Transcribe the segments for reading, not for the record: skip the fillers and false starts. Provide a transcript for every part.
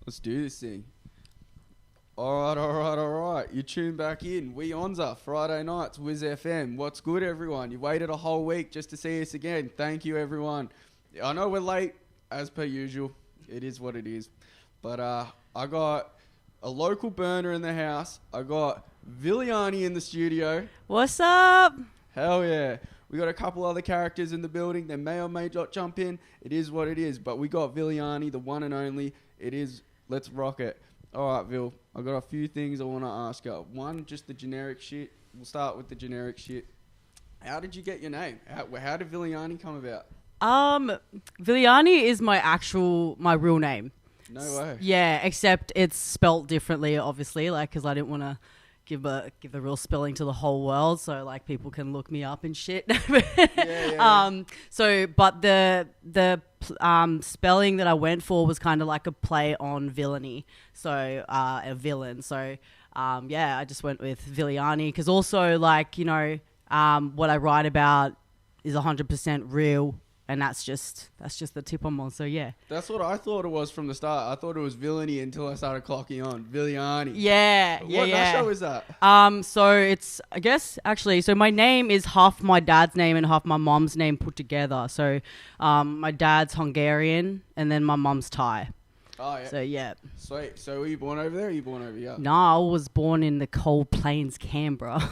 Let's do this thing. All right. You tune back in. We Onza, Friday nights, Whiz FM. What's good, everyone? You waited a whole week just to see us again. Thank you, everyone. I know we're late, as per usual. It is what it is. But I got a local burner in the house. I got Viliani in the studio. What's up? Hell yeah. We got a couple other characters in the building. They may or may not jump in. It is what it is. But we got Viliani, the one and only. It is, let's rock it. All right, Vil, I got a few things I want to ask you. One, just the generic shit. We'll start with the generic shit. How did you get your name? How did Viliani come about? Viliani is my real name. No way. Yeah, except it's spelt differently, obviously, like, because I didn't want to give the real spelling to the whole world, so like people can look me up and shit. Yeah. But the spelling that I went for was kind of like a play on villainy, so a villain. So I just went with Viliani because also, like, you know, what I write about is 100% real. And that's just the tip I'm on. So yeah, that's what I thought it was from the start. I thought it was villainy until I started clocking on Viliani. Yeah. What show is that? So it's, I guess, actually, so my name is half my dad's name and half my mom's name put together. So my dad's Hungarian and then my mom's Thai. Oh yeah. So yeah. Sweet. So were you born over there or were you born over here? No, I was born in the cold plains, Canberra.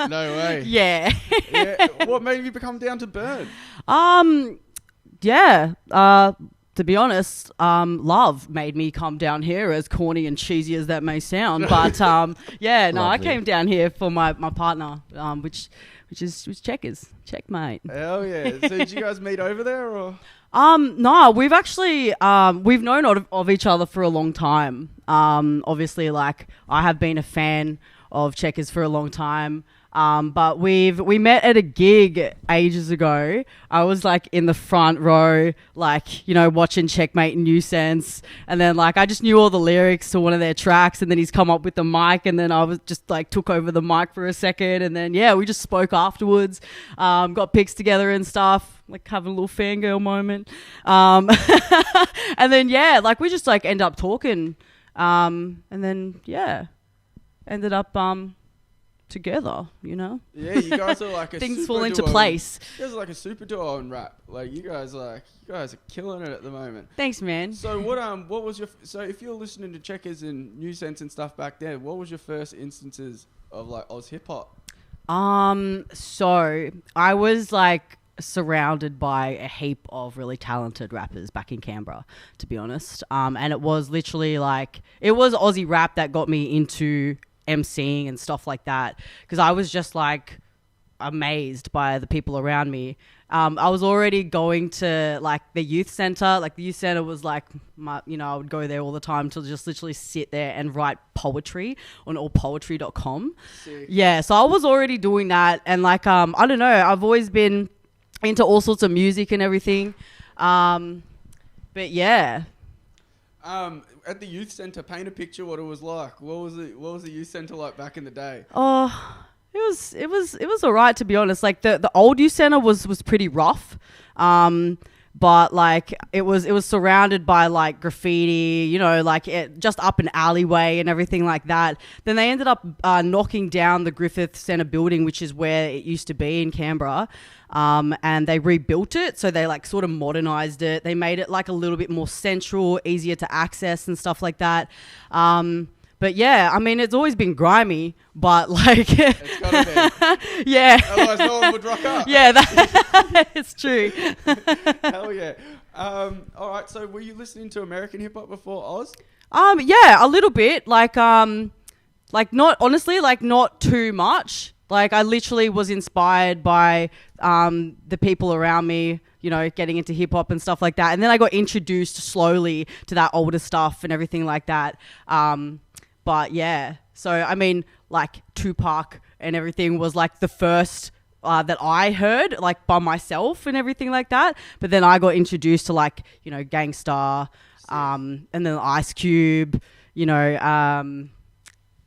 No way. Yeah. Yeah. What made you come down to Burn? To be honest, love made me come down here, as corny and cheesy as that may sound. But I came down here for my partner, which was Checkers. Checkmate. Hell yeah. So did you guys meet over there or? No, we've actually, we've known of each other for a long time. Obviously, like, I have been a fan of Checkers for a long time. But we met at a gig ages ago. I was like in the front row, like, you know, watching Checkmate and New Sense. And then like, I just knew all the lyrics to one of their tracks, and then he's come up with the mic, and then I was just like, took over the mic for a second. And then, yeah, we just spoke afterwards, got pics together and stuff, like having a little fangirl moment. And then, yeah, like we just like end up talking. And then, yeah, ended up, together, you know. Yeah, you guys are like a things super fall into duo. place. You guys are like a super duo in rap. Like you guys are killing it at the moment. Thanks, man. So what was your so if you're listening to Checkers and New Sense and stuff back then, what was your first instances of like Oz hip hop? So I was like surrounded by a heap of really talented rappers back in Canberra, to be honest. And it was literally like, it was Aussie rap that got me into MCing and stuff like that, because I was just like amazed by the people around me. I was already going to like the youth center. Like the youth center was like my, you know, I would go there all the time to just literally sit there and write poetry on allpoetry.com. Sick. Yeah, so I was already doing that, and like I don't know, I've always been into all sorts of music and everything. But yeah. At the youth centre, paint a picture what it was like. What was the youth centre like back in the day? Oh, it was all right, to be honest. Like the old youth centre was pretty rough. But like it was surrounded by like graffiti, you know, like it just up an alleyway and everything like that. Then they ended up knocking down the Griffith Centre building, which is where it used to be in Canberra. And they rebuilt it, so they like sort of modernized it. They made it like a little bit more central, easier to access and stuff like that. But yeah, I mean, it's always been grimy, but like, It's gotta be. Yeah. Otherwise, no one would rock up. Yeah, it's true. Hell yeah. All right. So, were you listening to American hip hop before Oz? Yeah, a little bit. Like not too much. Like I literally was inspired by the people around me, you know, getting into hip hop and stuff like that. And then I got introduced slowly to that older stuff and everything like that. But yeah, so I mean, like Tupac and everything was like the first that I heard, like by myself and everything like that. But then I got introduced to like, you know, Gangstar, and then Ice Cube, you know,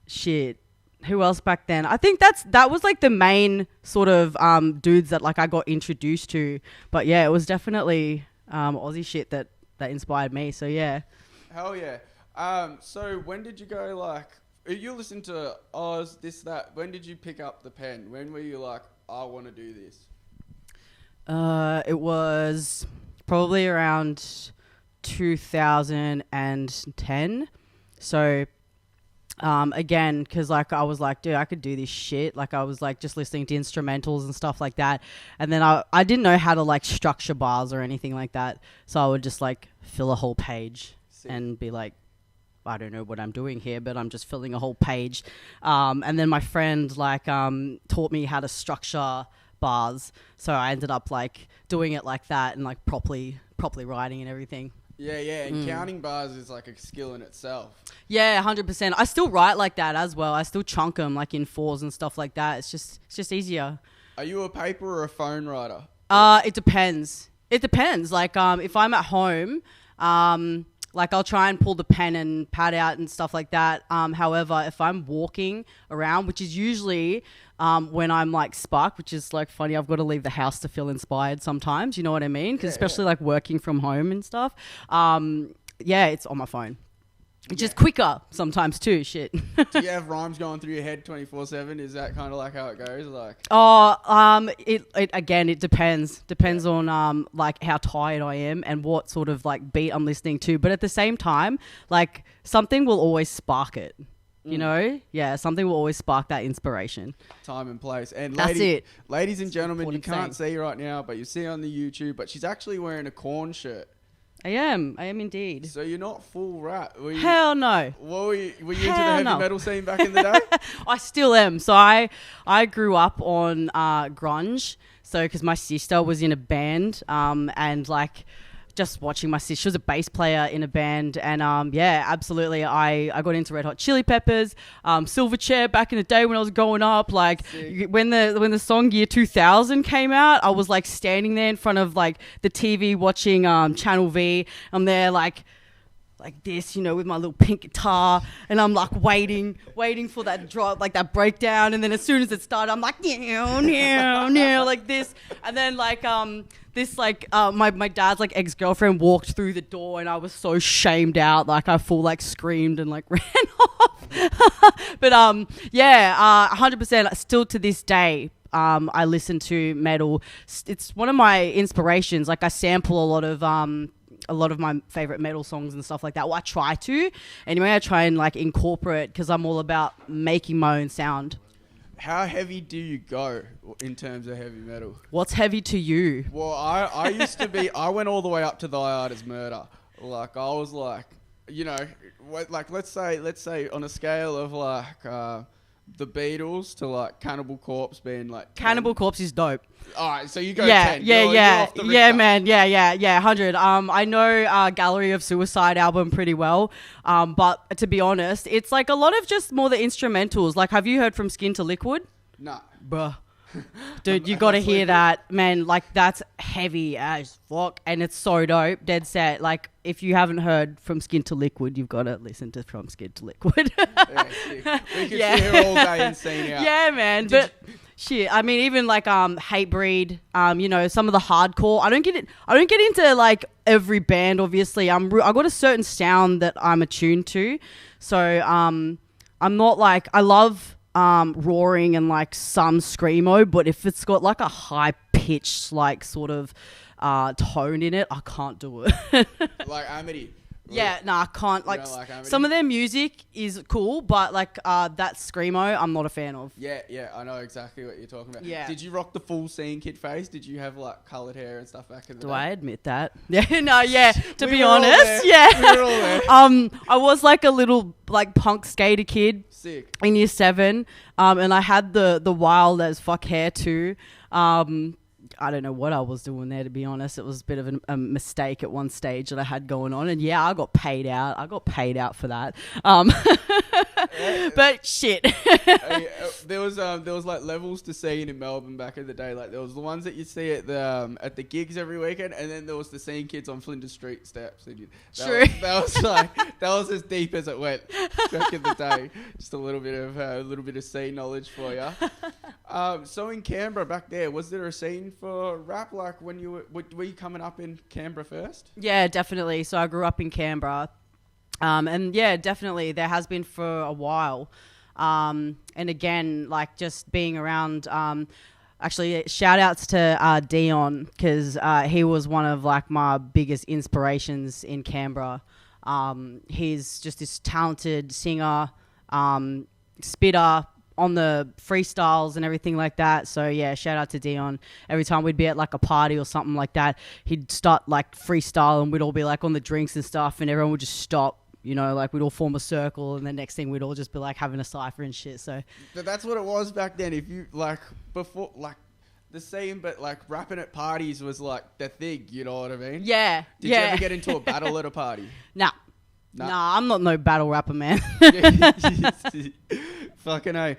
shit. Who else back then? I think that was like the main sort of dudes that like I got introduced to. But yeah, it was definitely Aussie shit that inspired me. So yeah. Hell yeah. So when did you go like? You listen to Oz, this, that. When did you pick up the pen? When were you like, I want to do this? It was probably around 2010. So, again, because like I was like, dude, I could do this shit. Like I was like just listening to instrumentals and stuff like that. And then I didn't know how to like structure bars or anything like that. So I would just like fill a whole page and be like, I don't know what I'm doing here, but I'm just filling a whole page. And then my friend like taught me how to structure bars. So I ended up like doing it like that and like properly writing and everything. Yeah, and counting bars is like a skill in itself. Yeah, 100%. I still write like that as well. I still chunk them like in fours and stuff like that. It's just easier. Are you a paper or a phone writer? It depends. Like if I'm at home, like I'll try and pull the pen and pad out and stuff like that. However, if I'm walking around, which is usually when I'm like sparked, which is like funny, I've got to leave the house to feel inspired sometimes. You know what I mean? Because especially like working from home and stuff. It's on my phone. It's just quicker sometimes too. Shit. Do you have rhymes going through your head 24/7? Is that kind of like how it goes? Like, it depends. Depends on like how tired I am and what sort of like beat I'm listening to. But at the same time, like something will always spark it. You know, something will always spark that inspiration. Time and place. And ladies and gentlemen, you can't see right now, but you see on the YouTube. But she's actually wearing a Corn shirt. I am indeed. So you're not full rap. Hell no. Were you into the heavy metal scene back in the day? I still am. So I grew up on grunge. So because my sister was in a band and like just watching my sister, she was a bass player in a band, and absolutely I got into Red Hot Chili Peppers, Silverchair back in the day when I was growing up. Like when the song Year 2000 came out, I was like standing there in front of like the TV watching Channel V. I'm there like this, you know, with my little pink guitar, and I'm like waiting for that drop, like that breakdown, and then as soon as it started, I'm like no, like this, and then like my dad's like ex-girlfriend walked through the door, and I was so shamed out, like I full like screamed and like ran off. But 100% still to this day. I listen to metal. It's one of my inspirations. Like I sample a lot of my favorite metal songs and stuff like that. Well, I try to. Anyway, I try and like incorporate, because I'm all about making my own sound. How heavy do you go in terms of heavy metal? What's heavy to you? Well, I used to be, I went all the way up to Thy Art Is Murder. Like I was like, you know, like let's say on a scale of like the Beatles to like Cannibal Corpse being like 10. Cannibal Corpse is dope. All right, so you go 10. Yeah, you're man. Yeah, 100. I know Gallery of Suicide album pretty well. But to be honest, it's like a lot of just more the instrumentals. Like, have you heard From Skin to Liquid? No. Bruh. Dude, you got to hear that, man. Like, that's heavy as fuck, and it's so dope. Dead set. Like, if you haven't heard From Skin to Liquid, you've got to listen to From Skin to Liquid. We could sit here all day and sing out. Yeah, man. Shit, I mean, even like Hatebreed, you know, some of the hardcore. I don't get into like every band. Obviously, I got a certain sound that I'm attuned to, so I'm not like, I love roaring and like some screamo, but if it's got like a high pitched like sort of tone in it, I can't do it. Like Amity. Yeah, no, I can't. Like some of their music is cool, but like that screamo, I'm not a fan of. Yeah, I know exactly what you're talking about. Yeah. Did you rock the full scene kid face? Did you have like coloured hair and stuff back in the day? Do I admit that? Yeah, no, yeah. To be all honest, there. yeah. We were all there. I was like a little like punk skater kid. Sick. In year 7, and I had the wild as fuck hair too. I don't know what I was doing there, to be honest. It was a bit of a mistake at one stage that I had going on. And yeah, I got paid out. I got paid out for that. But shit. There was like levels to seeing in Melbourne back in the day. Like there was the ones that you see at the gigs every weekend, and then there was the scene kids on Flinders Street steps. True. That was as deep as it went back in the day. Just a little bit of scene knowledge for you. So in Canberra back there, was there a scene for rap? Like when you were you coming up in Canberra first? Yeah, definitely. So I grew up in Canberra. And yeah, definitely there has been for a while. And again, like just being around, actually shout outs to Dion, because he was one of like my biggest inspirations in Canberra. He's just this talented singer, spitter on the freestyles and everything like that. So yeah, shout out to Dion. Every time we'd be at like a party or something like that, he'd start like freestyle and we'd all be like on the drinks and stuff, and everyone would just stop. You know, like we'd all form a circle, and the next thing we'd all just be like having a cypher and shit. So, but that's what it was back then. If you like before, like the same, but like rapping at parties was like the thing. You know what I mean? Yeah. Did you ever get into a battle at a party? Nah, I'm not no battle rapper, man. Fucking A.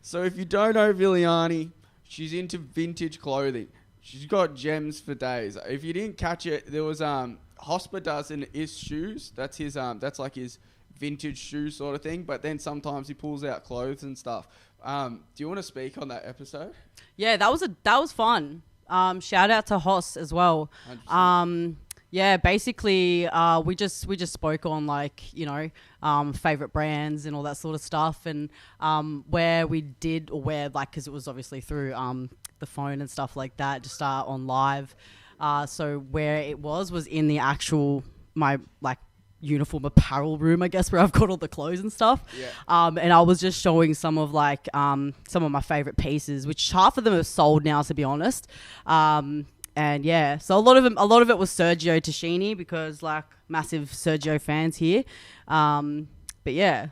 So if you don't know Viliani, she's into vintage clothing. She's got gems for days. If you didn't catch it, there was Hosper does in his shoes. That's his that's like his vintage shoe sort of thing. But then sometimes he pulls out clothes and stuff. Do you want to speak on that episode? Yeah, that was fun. Shout out to Hoss as well. 100%. Yeah, basically, we just spoke on like, you know, favorite brands and all that sort of stuff, and where like, because it was obviously through the phone and stuff like that, just on live. So where it was in the actual my like uniform apparel room, I guess, where I've got all the clothes and stuff. Yeah. And I was just showing some of like some of my favorite pieces, which half of them are sold now, to be honest. And yeah, so a lot of it was Sergio Tashini, because like massive Sergio fans here. But yeah.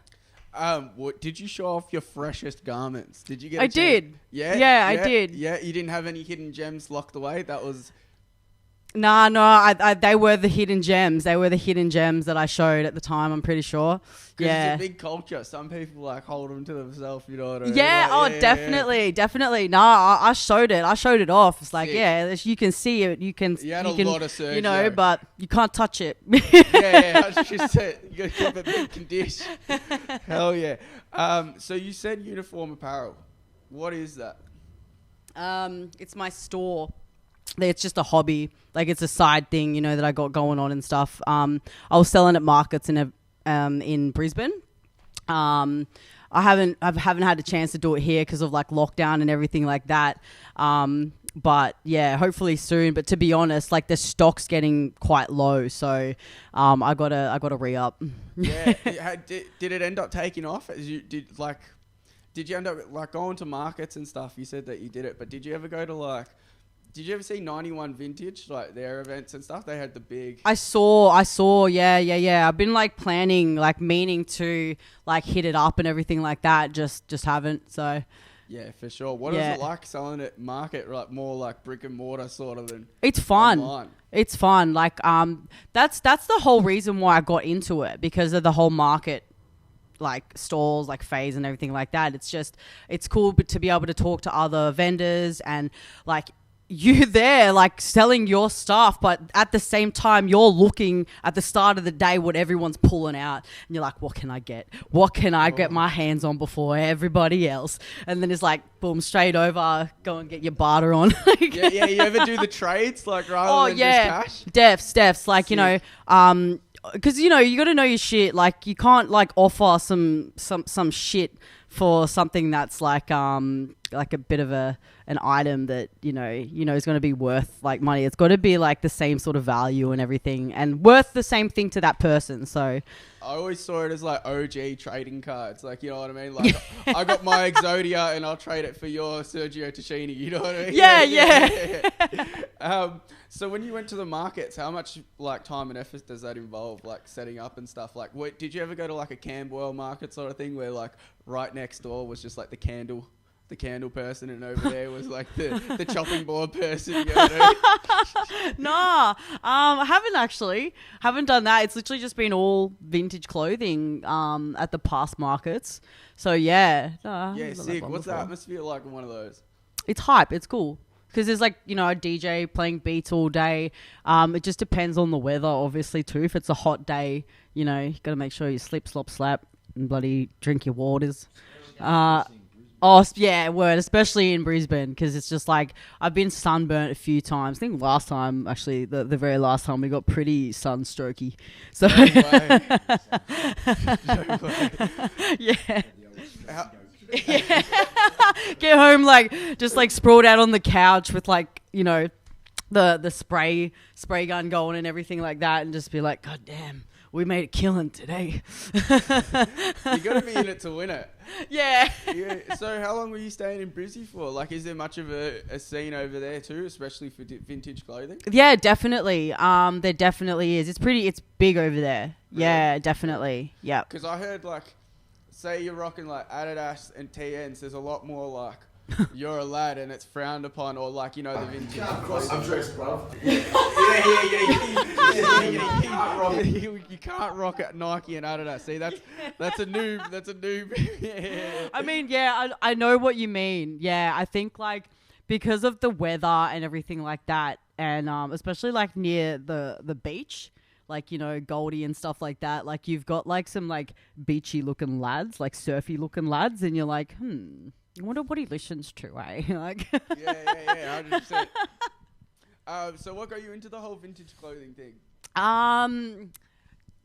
What did you show off your freshest garments? Did you get? I did. Yeah. Yeah, I did. Yeah, you didn't have any hidden gems locked away. That was. No, they were the hidden gems. They were the hidden gems that I showed at the time, I'm pretty sure. Yeah. It's a big culture. Some people like hold them to themselves, you know what I mean? Yeah, like, definitely. No, I showed it. I showed it off. It's like, sick. Yeah, you can see it. You can, lot of Sergio. You know, but you can't touch it. Yeah, I just said, you got to keep it mint condition. Hell yeah. So you said uniform apparel. What is that? It's my store. It's just a hobby, like it's a side thing, you know, that I got going on and stuff. I was selling at markets in Brisbane. I haven't had a chance to do it here because of like lockdown and everything like that. But yeah, hopefully soon. But to be honest, like the stock's getting quite low, so I gotta re-up. Yeah, did it end up taking off? Did you end up like going to markets and stuff? You said that you did it, but did you ever go to like? Did you ever see 91 Vintage, like their events and stuff? They had the big... I saw, yeah. I've been like planning, like meaning to like hit it up and everything like that. Just haven't, so... Yeah, for sure. What is it like selling at market, like more like brick and mortar sort of than... It's fun. Online? It's fun. Like, that's the whole reason why I got into it, because of the whole market, like stalls, like phase and everything like that. It's cool to be able to talk to other vendors and like... You there like selling your stuff, but at the same time you're looking at the start of the day what everyone's pulling out, and you're like, what can I get my hands on before everybody else? And then it's like boom, straight over, go and get your barter on. yeah, you ever do the trades like rather than just cash? Defs like, you know, because you know you got to know your shit. Like you can't like offer some shit for something that's like a bit of an item that you know is going to be worth like money. It's got to be like the same sort of value and everything, and worth the same thing to that person. So I always saw it as like OG trading cards, like, you know what I mean? Like I got my Exodia and I'll trade it for your Sergio Tashini. You know what I mean? Yeah. So when you went to the markets, how much like time and effort does that involve, like setting up and stuff? Like, did you ever go to like a Canberra market sort of thing where like right next door was just like the candle person, and over there was like the chopping board person? You know what I mean? Nah, I haven't done that. It's literally just been all vintage clothing at the past markets. So yeah. Sick. What's the atmosphere like in one of those? It's hype. It's cool. Because there's like, you know, a DJ playing beats all day. It just depends on the weather, obviously, too. If it's a hot day, you know, you got to make sure you slip, slop, slap, and bloody drink your waters. Oh, yeah, word, especially in Brisbane, because it's just like, I've been sunburnt a few times. I think last time, actually, the very last time, we got pretty sunstrokey. So, No way. No way. yeah. How- Get home, like, just like sprawled out on the couch with like, you know, the spray gun going and everything like that, and just be like, God damn, we made a killing today. You got to be in it to win it. Yeah. Yeah. So how long were you staying in Brizzy for? Like, is there much of a scene over there too, especially for vintage clothing? Yeah, definitely. There definitely is. It's big over there. Really? Yeah, definitely. Yeah. Because I heard, like, say you're rocking like Adidas and TNs, there's a lot more like you're a lad and it's frowned upon, or like, you know, the vintage. I'm dressed, bruv. You can't rock at Nike and Adidas. See, that's a noob. That's a noob. Yeah. I mean, yeah, I know what you mean. Yeah, I think like because of the weather and everything like that, and especially like near the beach, like, you know, Goldie and stuff like that, like you've got like some like beachy looking lads, like surfy looking lads, and you're like, I wonder what he listens to, eh? Like, yeah, 100%. So what got you into the whole vintage clothing thing?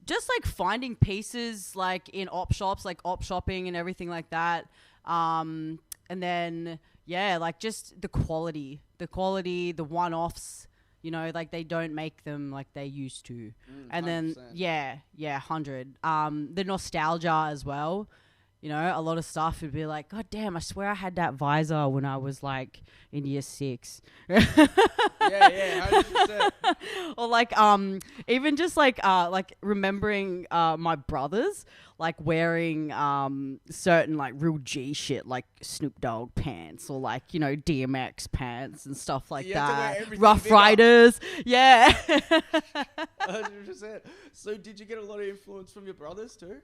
Just like finding pieces like in op shops, like op shopping and everything like that. And then, yeah, like just the quality, the one-offs, you know, like they don't make them like they used to. And 100%. Then, yeah, 100. The nostalgia as well. You know, a lot of stuff would be like, God damn, I swear I had that visor when I was like in year 6. Yeah, 100%. Or like, even just like remembering my brothers like wearing certain like real G shit, like Snoop Dogg pants, or like, you know, DMX pants and stuff like that. Rough Riders, yeah. 100%. So did you get a lot of influence from your brothers too?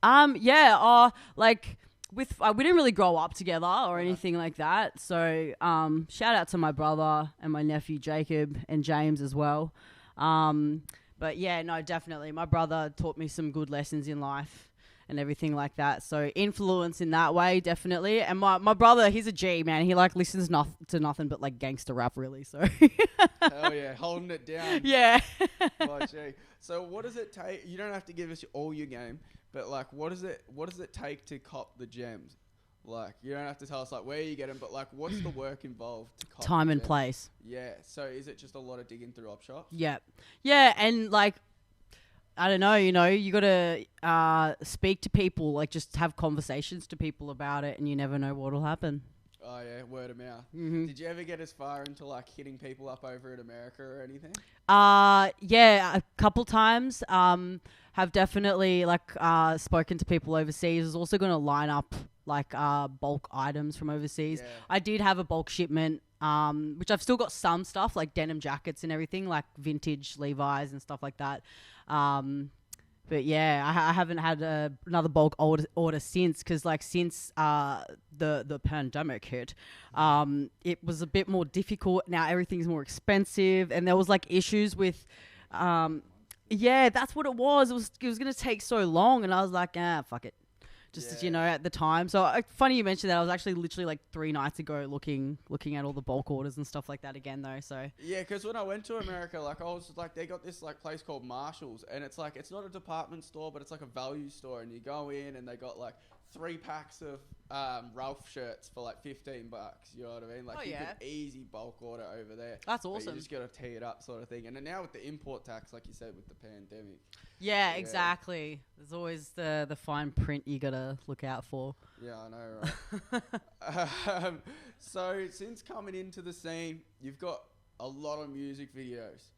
Yeah, like we didn't really grow up together or anything like that. So, shout out to my brother and my nephew Jacob and James as well. But yeah, no, definitely. My brother taught me some good lessons in life and everything like that. So influence in that way, definitely. And my brother, he's a G, man. He like listens to nothing but like gangster rap, really. So. Hell yeah, holding it down. Yeah. Oh, gee. So what does it take? You don't have to give us all your game, but like, what does it take to cop the gems? Like, you don't have to tell us like where you get them, but like, what's the work involved to cop time the and gems? place? Yeah. So is it just a lot of digging through op shops? Yeah. Yeah, and like, I don't know, you know, you got to speak to people, like just have conversations to people about it, and you never know what'll happen. Oh yeah, word of mouth. Mm-hmm. Did you ever get as far into like hitting people up over in America or anything? Yeah, a couple times. Have definitely like spoken to people overseas. I was also going to line up like bulk items from overseas. Yeah. I did have a bulk shipment, which I've still got some stuff like denim jackets and everything, like vintage Levi's and stuff like that. But yeah, I haven't had another bulk order since, because like since the pandemic hit, it was a bit more difficult. Now everything's more expensive, and there was like issues with, yeah, that's what it was. It was gonna take so long, and I was like, fuck it. Just as you know, at the time. So funny you mentioned that. I was actually literally like 3 nights ago looking at all the bulk orders and stuff like that again, though. So yeah, because when I went to America, like I was like, they got this like place called Marshall's, and it's like, it's not a department store, but it's like a value store, and you go in and they got like 3 packs of Ralph shirts for like $15. You know what I mean? Like, you can easy bulk order over there. That's awesome. But you just gotta tee it up, sort of thing. And then now with the import tax, like you said, with the pandemic. yeah, exactly. There's always the fine print you gotta look out for. Yeah, I know, right? So since coming into the scene, you've got a lot of music videos.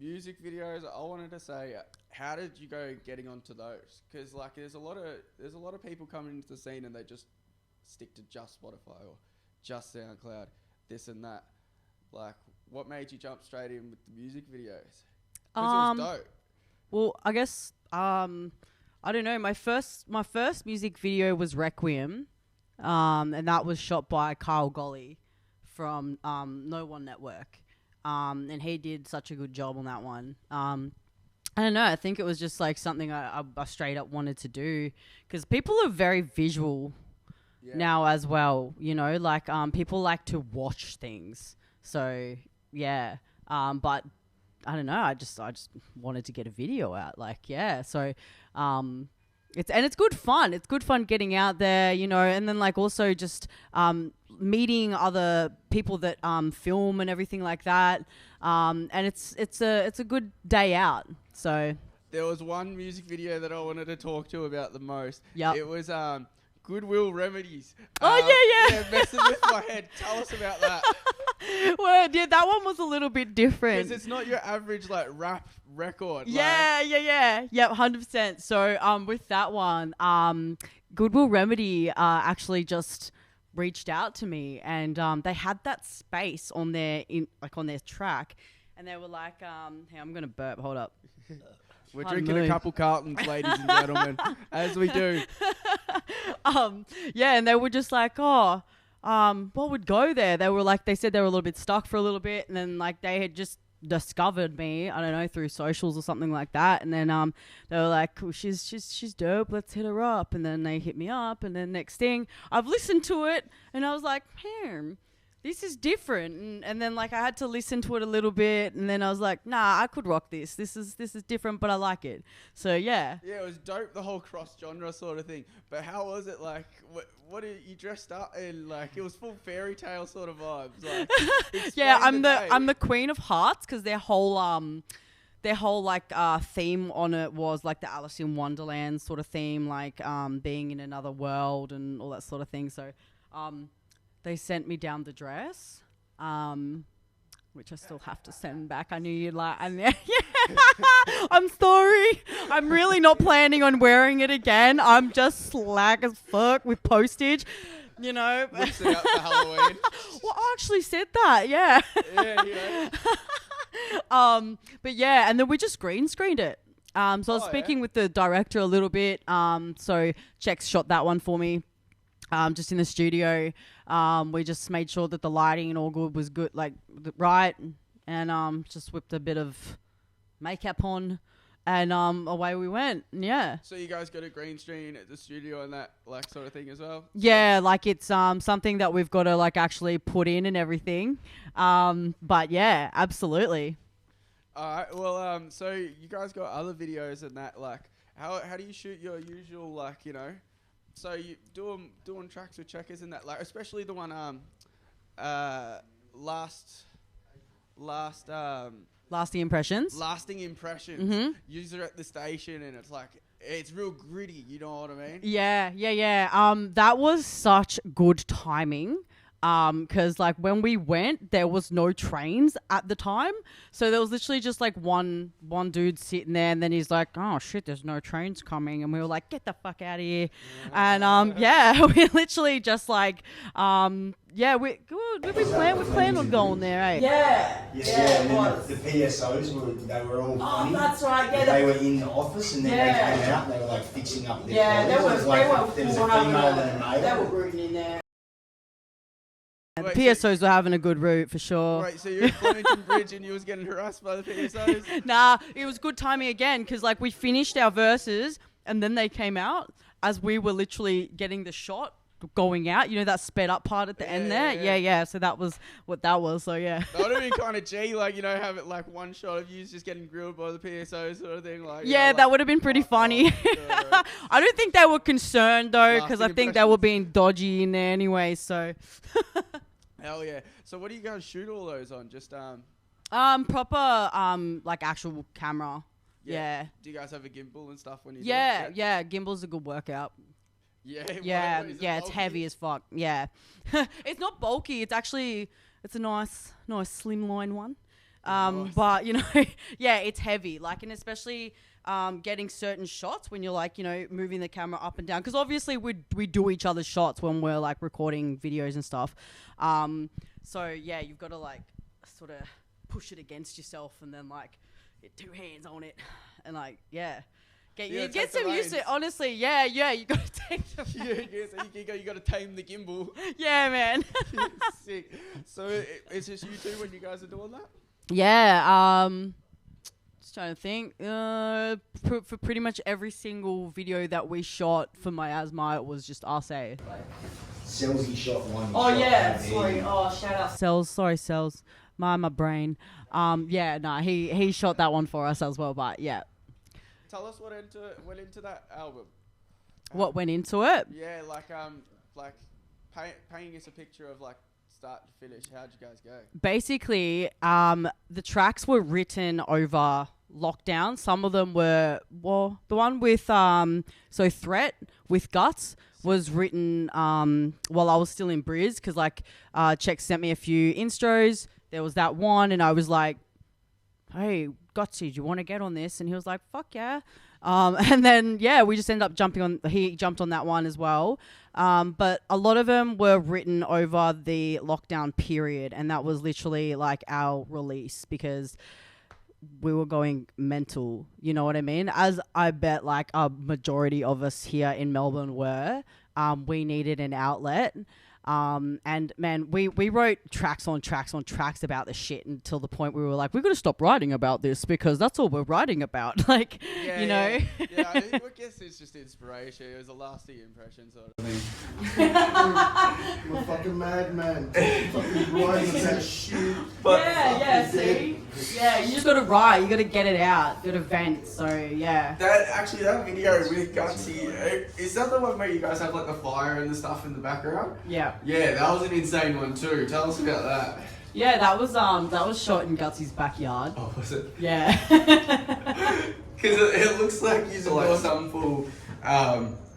I wanted to say, how did you go getting onto those? Because like, there's a lot of people coming into the scene and they just stick to just Spotify or just SoundCloud, this and that. Like, what made you jump straight in with the music videos? Because it was dope. Well, I guess I don't know. My first music video was Requiem, and that was shot by Kyle Golly from No One Network. And he did such a good job on that one. I don't know. I think it was just like something I straight up wanted to do, because people are very visual. now as well. You know, like people like to watch things. So yeah, but I don't know. I just wanted to get a video out. Like so it's good fun. It's good fun getting out there, you know, and then like also just meeting other people that film and everything like that. And it's a good day out. So there was one music video that I wanted to talk to about the most. Yeah. It was Goodwill Remedies. Oh yeah. Yeah, messing with my head. Tell us about that. Well, yeah, that one was a little bit different. Because it's not your average like rap record. Yeah. Yep, 100%. So with that one, Goodwill Remedy actually just reached out to me, and they had that space on their on their track, and they were like, hey, I'm gonna burp. Hold up. We're drinking a couple Carltons, ladies and gentlemen, as we do. Yeah, and they were just like, what would go there? They were like, they said they were a little bit stuck for a little bit, and then like they had just discovered me, I don't know, through socials or something like that, and then they were like, oh, she's dope, let's hit her up, and then they hit me up, and then next thing, I've listened to it, and I was like, this is different, and then like I had to listen to it a little bit, and then I was like, nah, I could rock this. This is different, but I like it. So yeah. Yeah, it was dope, the whole cross genre sort of thing. But how was it like? What you dressed up in? Like it was full fairy tale sort of vibes. Like, yeah, I'm the Queen of Hearts, because their whole like theme on it was like the Alice in Wonderland sort of theme, like being in another world and all that sort of thing. So they sent me down the dress, which I still have to send back. I knew you'd like. Yeah. I'm sorry. I'm really not planning on wearing it again. I'm just slack as fuck with postage, you know. Mix it up for Halloween. Well, I actually said that. Yeah. Yeah. But yeah, and then we just green screened it. So I was speaking with the director a little bit. So Chex shot that one for me. Just in the studio, we just made sure that the lighting and all was good, like right, and just whipped a bit of makeup on, and away we went. Yeah. So you guys got a green screen at the studio and that like sort of thing as well? Yeah, like it's something that we've got to like actually put in and everything. But yeah, absolutely. All right. Well, so you guys got other videos and that, like how do you shoot your usual, like, you know? So you doing tracks with Checkers and that, like especially the one Lasting Impressions. Mm-hmm. User at the station, and it's like it's real gritty. You know what I mean? Yeah. That was such good timing. Because like when we went, there was no trains at the time, so there was literally just like one dude sitting there, and then he's like, "Oh shit, there's no trains coming," and we were like, "Get the fuck out of here!" And yeah, we literally just like, yeah, we plan on going there, eh? Yeah. And then the PSOs were all funny. Oh, that's right. Yeah, they were in the office, and then they came out, and they were like fixing up their clothes. There was a female and a male. They were rooting in there. The PSOs were having a good route for sure. Right, so you're at Flemington Bridge and you was getting harassed by the PSOs? Nah, it was good timing again, because like we finished our verses and then they came out as we were literally getting the shot going out. You know that sped up part at the end there? Yeah. So that was what that was, so yeah. That would have been kind of G, like, you know, have it like one shot of you just getting grilled by the PSOs sort of thing. Like, yeah, that would have been pretty funny. I don't think they were concerned though, because I think they were being dodgy in there anyway, so... Hell yeah. So what do you guys shoot all those on? Just proper like actual camera. Yeah. Do you guys have a gimbal and stuff when you do it? Yeah, gimbal's a good workout. Yeah. It's heavy as fuck. Yeah. It's not bulky, it's a nice slimline one. Nice. But you know, yeah, it's heavy. Like, and especially getting certain shots when you're like, you know, moving the camera up and down, because obviously we do each other's shots when we're like recording videos and stuff. So yeah, you've got to like sort of push it against yourself and then like get two hands on it and like get some used to it. Honestly, yeah, you got to take them. So you got to tame the gimbal. Yeah, man. Sick. So it's just you two when you guys are doing that? Yeah. Just trying to think. For pretty much every single video that we shot for Miasma, it was just us, eh? Selzy shot one. Oh shot yeah, one sorry. evening. Oh, shout out Cells. Sorry, Cells. My brain. Yeah, no, he shot that one for us as well. But yeah, Tell us what went into that album. what went into it? Yeah, like painting us a picture of like start to finish. How'd you guys go? Basically, the tracks were written over lockdown. Some of them were, well, the one with so Threat with Guts was written while I was still in Briz, because like Check sent me a few instros. There was that one, and I was like, hey, Gutsy, do you want to get on this? And he was like, fuck yeah. And then, yeah, we just ended up he jumped on that one as well. But a lot of them were written over the lockdown period, and that was literally like our release, because we were going mental, you know what I mean? As I bet like a majority of us here in Melbourne were, we needed an outlet. And man, we wrote tracks on tracks on tracks about the shit until the point we were like, we're going to stop writing about this because that's all we're writing about. Like, Yeah, you know? Yeah, I guess it's just inspiration. It was a lasting impression sort of thing. I'm a fucking madman. Fucking writing that shit. Yeah, see? Yeah, you just got to write. You got to get it out. You got to vent. So, yeah. That video with Gutsy, is that the one where you guys have like the fire and the stuff in the background? Yeah. Yeah, that was an insane one too. Tell us about that. Yeah, that was shot in Gutsy's backyard. Oh, was it? Yeah. Because it looks like you're like some full,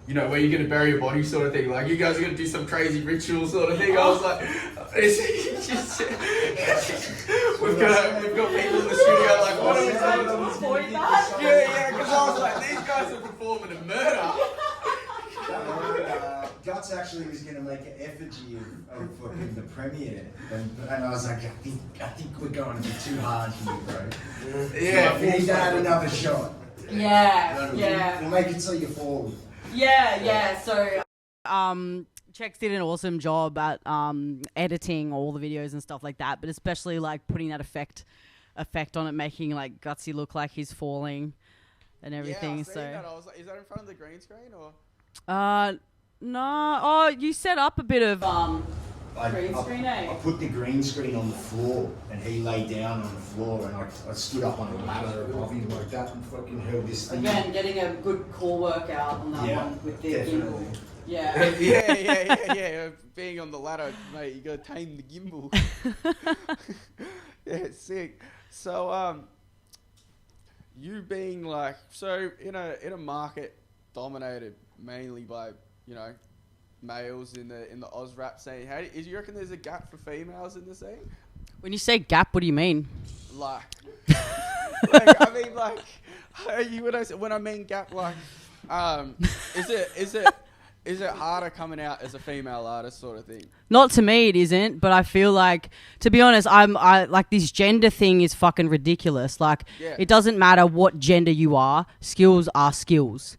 you know, where you're going to bury your body sort of thing. Like, you guys are going to do some crazy ritual sort of thing. I was like, it's just, we've got people in the studio like, what are we doing? Yeah, because I was like, these guys are performing a murder. Guts actually was going to make an effigy of fucking the premiere, and I was like, I think we're going a bit too hard here, bro. Yeah. We need to add another shot. Yeah. We'll make it so you fall. Yeah. So, Chex did an awesome job at editing all the videos and stuff like that, but especially like putting that effect on it, making like Gutsy look like he's falling and everything. Yeah, so that. I was like, is that in front of the green screen or? No. Oh, you set up a bit of green screen, I put the green screen on the floor, and he lay down on the floor, and I stood up on a ladder above him like that and fucking held this thing. Again, getting a good core workout on that one with the definitely. gimbal. Yeah. yeah. Being on the ladder, mate, you gotta tame the gimbal. Yeah, sick. So, you being like, so in a market dominated mainly by, you know, males in the Oz rap scene, do you reckon there's a gap for females in the scene? When you say gap, what do you mean? Like, I mean, like, when I mean gap, like, is it harder coming out as a female artist sort of thing? Not to me, it isn't. But I feel like, to be honest, I like this gender thing is fucking ridiculous. Like, It doesn't matter what gender you are. Skills are skills.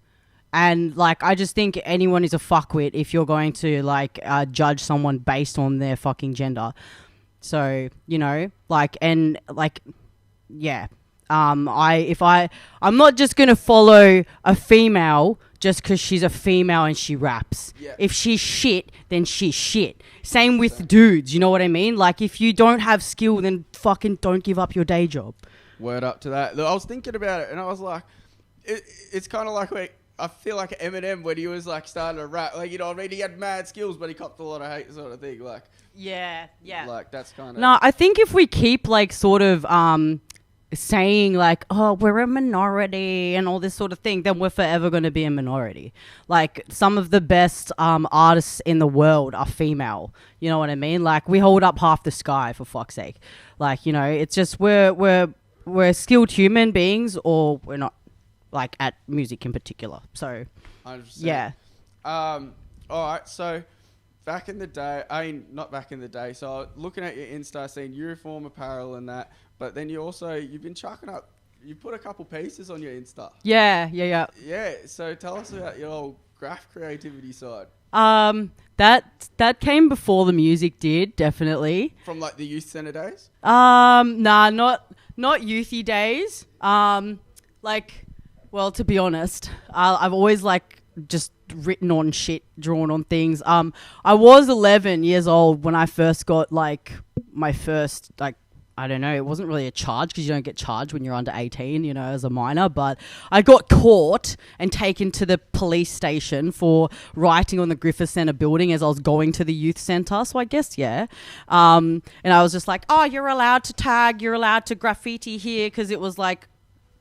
And like, I just think anyone is a fuckwit if you're going to like judge someone based on their fucking gender. So, you know, like, and like, yeah. I'm not just gonna follow a female just because she's a female and she raps. Yeah. If she's shit, then she's shit. Same with dudes, you know what I mean? Like, if you don't have skill, then fucking don't give up your day job. Word up to that. I was thinking about it, and I was like, it's kind of like I feel like Eminem when he was like starting to rap, like, you know what I mean? He had mad skills, but he copped a lot of hate sort of thing. Like, yeah. Like, that's kind of. No, I think if we keep like sort of saying like, oh, we're a minority and all this sort of thing, then we're forever going to be a minority. Like, some of the best artists in the world are female. You know what I mean? Like, we hold up half the sky, for fuck's sake. Like, you know, it's just we're skilled human beings, or we're not. Like, at music in particular. So, 100%. Yeah. All right. So, back in the day, not back in the day. So, looking at your Insta, seeing uniform apparel and that, but then you've been chucking up. You put a couple pieces on your Insta. Yeah. Yeah. So, tell us about your old Graff creativity side. That came before the music did, definitely. From like the youth centre days. Nah, not youthy days. Like. Well, to be honest, I've always like just written on shit, drawn on things. I was 11 years old when I first got like my first like, I don't know, it wasn't really a charge because you don't get charged when you're under 18, you know, as a minor. But I got caught and taken to the police station for writing on the Griffith Centre building as I was going to the youth centre. So I guess, yeah. And I was just like, oh, you're allowed to tag, you're allowed to graffiti here, because it was like,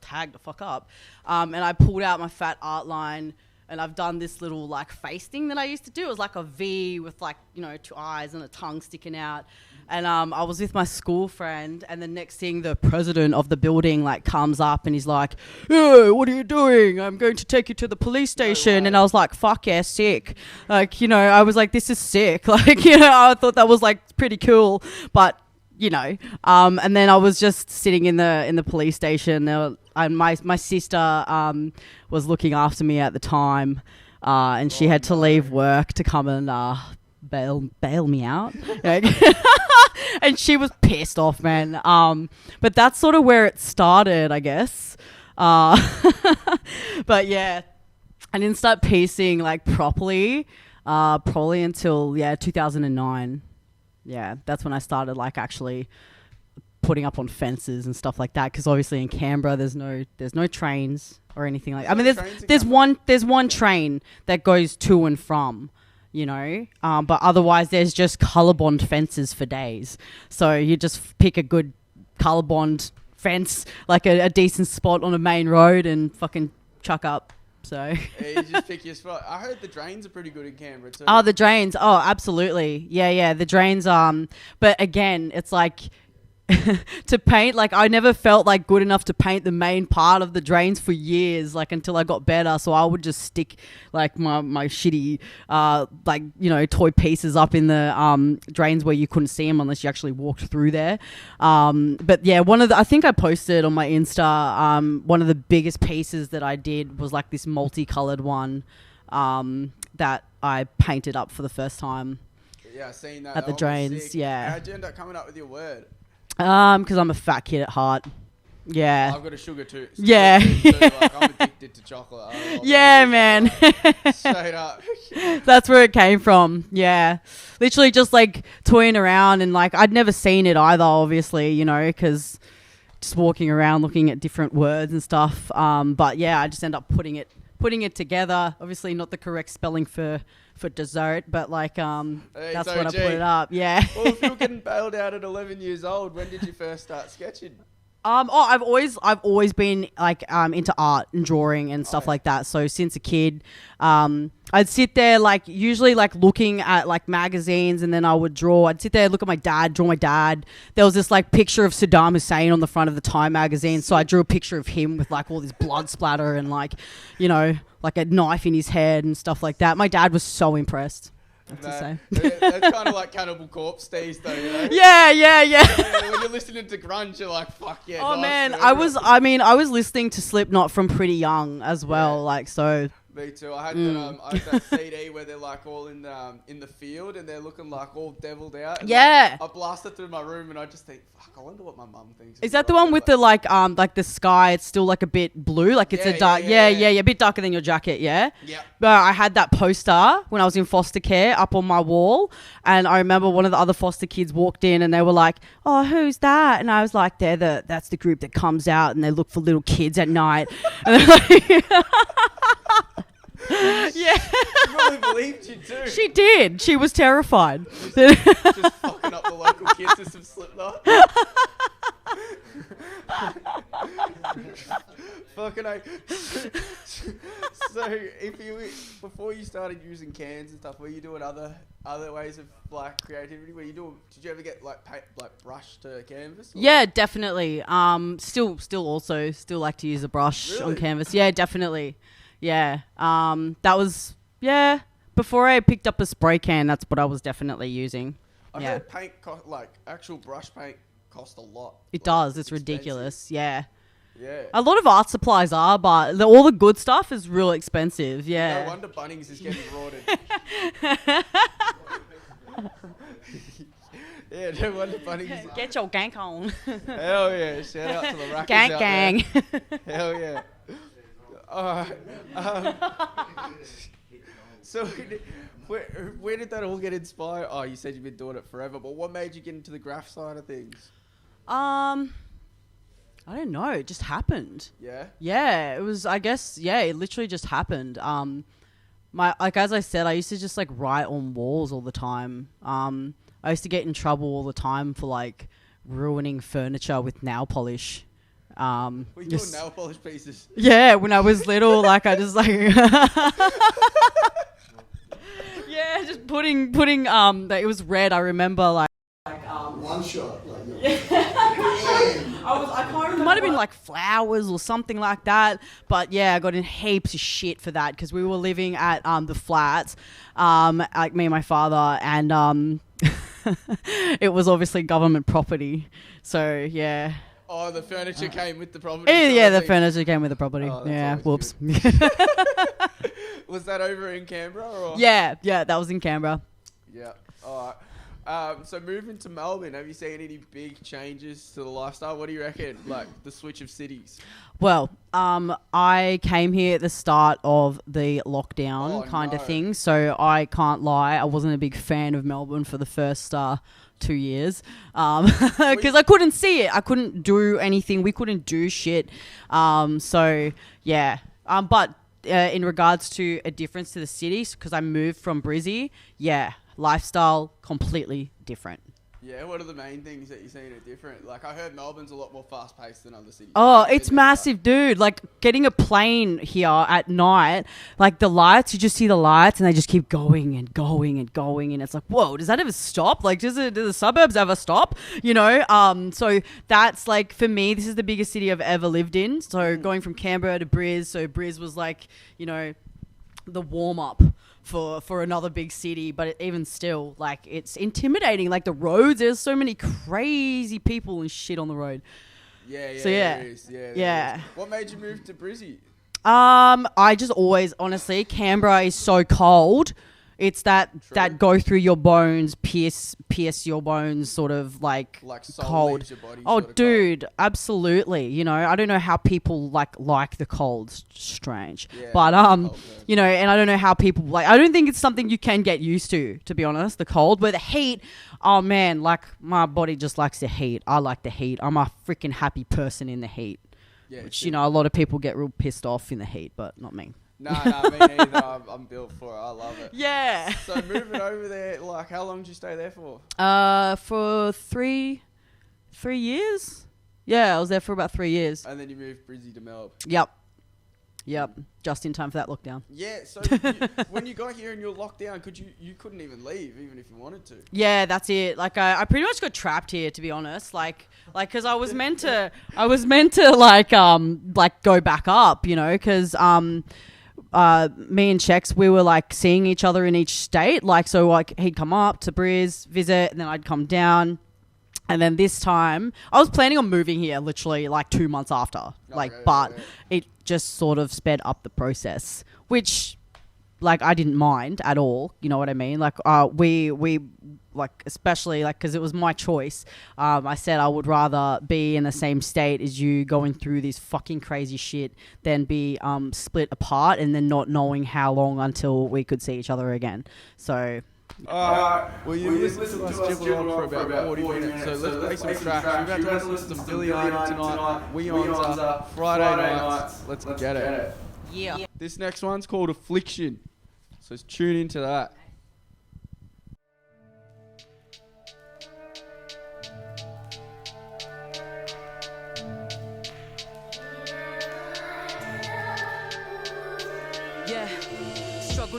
tag the fuck up. And I pulled out my fat art line, and I've done this little like face thing that I used to do. It was like a V with like, you know, 2 eyes and a tongue sticking out. And I was with my school friend, and the next thing the president of the building like comes up and he's like, hey, what are you doing? I'm going to take you to the police station. And I was like, fuck yeah, sick. Like, you know, I was like, this is sick. Like, you know, I thought that was like pretty cool. But, you know, and then I was just sitting in the police station. And my sister was looking after me at the time, and she had to leave work to come and bail me out. And she was pissed off, man. But that's sort of where it started, I guess. But yeah, I didn't start piecing like properly probably until 2009. Yeah, that's when I started like actually putting up on fences and stuff like that, because obviously in Canberra there's no trains or anything like. I mean, there's one train that goes to and from, you know, but otherwise there's just colorbond fences for days. So you just pick a good colorbond fence, like a decent spot on a main road, and fucking chuck up. So you just pick your spot. I heard the drains are pretty good in Canberra too. Oh, the drains. Oh, absolutely. Yeah, the drains. But again, it's like to paint, like I never felt like good enough to paint the main part of the drains for years, like until I got better. So I would just stick like my shitty like, you know, toy pieces up in the drains where you couldn't see them unless you actually walked through there. But yeah, I think I posted on my Insta, one of the biggest pieces that I did was like this multicolored one that I painted up for the first time. Yeah, I seen that. At the drains. Yeah. How'd you end up coming up with your word? Because I'm a fat kid at heart. Yeah. I've got a sugar tooth. Yeah. Like, I'm addicted to chocolate. Yeah, man. Straight up. That's where it came from. Yeah. Literally just like toying around, and like I'd never seen it either, obviously, you know, because just walking around looking at different words and stuff. But yeah, I just end up putting it together. Obviously not the correct spelling for dessert, but like that's when I put it up. Yeah. Well, if you were getting bailed out at 11 years old, when did you first start sketching? I've always been like into art and drawing and stuff like that. So since a kid, I'd sit there like usually like looking at like magazines, and then I would draw. I'd sit there, look at my dad, draw my dad. There was this like picture of Saddam Hussein on the front of the Time magazine, so I drew a picture of him with like all this blood splatter and like, you know, like a knife in his head and stuff like that. My dad was so impressed. That's kind of like Cannibal Corpse days, though, you know? Yeah. When you're listening to grunge, you're like, fuck yeah. Oh, nice, man, whatever. I was listening to Slipknot from pretty young as well, like, so... Me too. I had that CD where they're like all in the field, and they're looking like all deviled out. And yeah. like, I blasted through my room, and I just think, fuck, I wonder what my mum thinks. Is that the one with the like the sky? It's still like a bit blue, like it's a dark. Yeah, a bit darker than your jacket. Yeah. Yeah. But I had that poster when I was in foster care up on my wall, and I remember one of the other foster kids walked in, and they were like, "Oh, who's that?" And I was like, "That's the group that comes out and they look for little kids at night." And like, yeah. She really believed you too. She did. She was terrified. Just fucking up the local kids with some Slipknot. Fucking A. So, before you started using cans and stuff, were you doing other ways of like creativity? Did you ever get like brush to canvas? Or? Yeah, definitely. Still like to use a brush on canvas. Yeah, definitely. Yeah. That was before I picked up a spray can, that's what I was definitely using. I heard paint actual brush paint cost a lot. It does. It's ridiculous. Yeah. Yeah. A lot of art supplies are, but all the good stuff is real expensive. Yeah. No wonder Bunnings is getting rorted. Yeah, no wonder Bunnings is... Get your gank on. Hell yeah. Shout out to the rackers Gank out gang. there. Hell yeah. Alright. So where did that all get inspired? Oh, you said you've been doing it forever, but what made you get into the Graff side of things? I don't know. It just happened. Yeah? Yeah, it was, I guess, yeah, it literally just happened. As I said, I used to just like write on walls all the time. I used to get in trouble all the time for like ruining furniture with nail polish. Were you doing nail polish pieces? Yeah, when I was little, like I just like yeah, just putting it was red. I remember like One shot. Like, I can't remember. It might have been like flowers or something like that. But yeah, I got in heaps of shit for that because we were living at the flats, like me and my father, and it was obviously government property. So yeah. Oh, the furniture came with the property. Yeah, the furniture came with the property. Oh, yeah, whoops. Was that over in Canberra? Or? Yeah, that was in Canberra. Yeah. All right. So moving to Melbourne, have you seen any big changes to the lifestyle? What do you reckon? Like the switch of cities? Well, I came here at the start of the lockdown kind of thing, so I can't lie. I wasn't a big fan of Melbourne for the first 2 years because I couldn't see it. I couldn't do anything. We couldn't do shit. So, yeah. But in regards to a difference to the cities, because I moved from Brizzy, yeah, lifestyle completely different. Yeah, what are the main things that you're seeing are different? Like, I heard Melbourne's a lot more fast-paced than other cities. Oh, it's massive, dude. Like, getting a plane here at night, like, the lights, you just see the lights, and they just keep going and going and going, and it's like, whoa, does that ever stop? Like, do the suburbs ever stop? You know? So that's, like, for me, this is the biggest city I've ever lived in. So going from Canberra to Briz, so Briz was, like, you know, the warm-up for another big city, but even still, like, it's intimidating. Like, the roads, there's so many crazy people and shit on the road. Yeah, So, yeah. There is. Yeah. Is. What made you move to Brizzy? I just always, honestly, Canberra is so cold. It's that go through your bones, pierce your bones, sort of like soul cold. Leaves your body Oh, sort of dude, absolutely. You know, I don't know how people like the cold. It's strange, Yeah, but cold, you know, and I don't know how people like. I don't think it's something you can get used to be honest. The cold, but the heat. Oh man, like my body just likes the heat. I like the heat. I'm a freaking happy person in the heat. Yeah, which you know, a lot of people get real pissed off in the heat, but not me. No, me neither. I'm built for it. I love it. Yeah. So moving over there, like, how long did you stay there for? For three years. Yeah, I was there for about 3 years. And then you moved Brizzy to Melbourne. Yep. Just in time for that lockdown. Yeah. So when you got here and you were locked down, you couldn't even leave, even if you wanted to. Yeah, that's it. Like I pretty much got trapped here, to be honest. Like, cause I was meant to like go back up, you know, cause me and Chex, we were like seeing each other in each state. Like, so like he'd come up to Briz, visit, and then I'd come down. And then this time, I was planning on moving here literally like 2 months after. But it just sort of sped up the process, which like I didn't mind at all. You know what I mean? Like we like, especially like, because it was my choice. I said I would rather be in the same state as you going through this fucking crazy shit than be split apart and then not knowing how long until we could see each other again. So... Well, you listened to us dribble on for about 40 minutes, so let's play some tracks. We're about to listen to some Viliani tonight, Onza, Friday nights. Let's get it. Yeah. This next one's called Affliction, so let's tune into that.